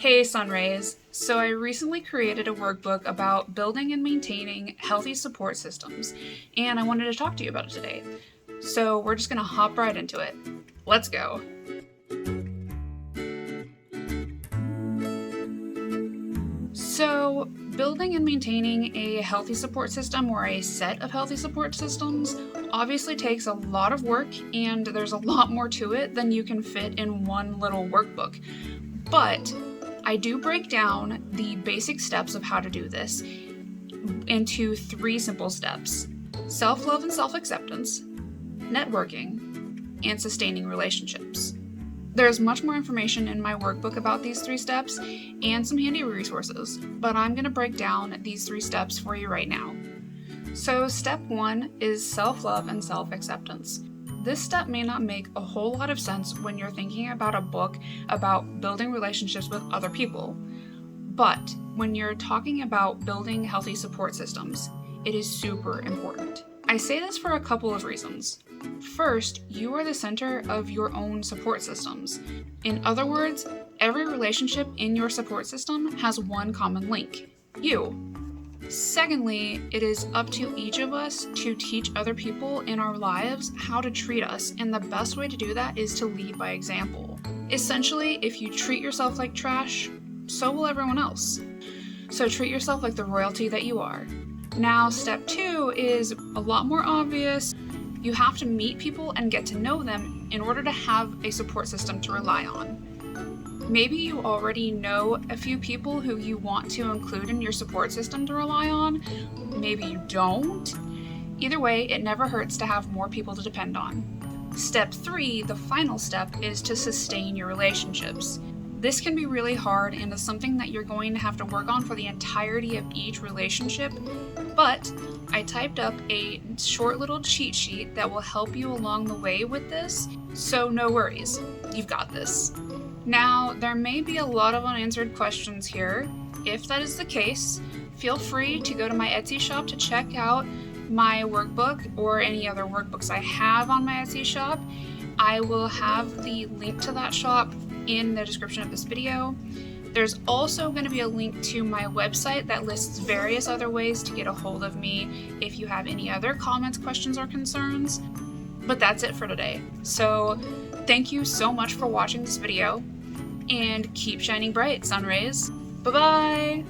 Hey Sunrays! So I recently created a workbook about building and maintaining healthy support systems, and I wanted to talk to you about it today. So we're just gonna hop right into it. Let's go! So building and maintaining a healthy support system or a set of healthy support systems obviously takes a lot of work, and there's a lot more to it than you can fit in one little workbook. But I do break down the basic steps of how to do this into 3 simple steps: self-love and self-acceptance, networking, and sustaining relationships. There's much more information in my workbook about these 3 steps and some handy resources, but I'm going to break down these 3 steps for you right now. So step 1 is self-love and self-acceptance. This step may not make a whole lot of sense when you're thinking about a book about building relationships with other people, but when you're talking about building healthy support systems, it is super important. I say this for a couple of reasons. First, you are the center of your own support systems. In other words, every relationship in your support system has one common link: you. Secondly, it is up to each of us to teach other people in our lives how to treat us, and the best way to do that is to lead by example. Essentially, if you treat yourself like trash, so will everyone else. So treat yourself like the royalty that you are. Now, step 2 is a lot more obvious. You have to meet people and get to know them in order to have a support system to rely on. Maybe you already know a few people who you want to include in your support system to rely on. Maybe you don't. Either way, it never hurts to have more people to depend on. Step 3, the final step, is to sustain your relationships. This can be really hard and is something that you're going to have to work on for the entirety of each relationship, but I typed up a short little cheat sheet that will help you along the way with this, so no worries, you've got this. Now, there may be a lot of unanswered questions here. If that is the case, feel free to go to my Etsy shop to check out my workbook or any other workbooks I have on my Etsy shop. I will have the link to that shop in the description of this video. There's also going to be a link to my website that lists various other ways to get a hold of me if you have any other comments, questions, or concerns. But that's it for today. So thank you so much for watching this video, and keep shining bright, Sunrays. Bye-bye!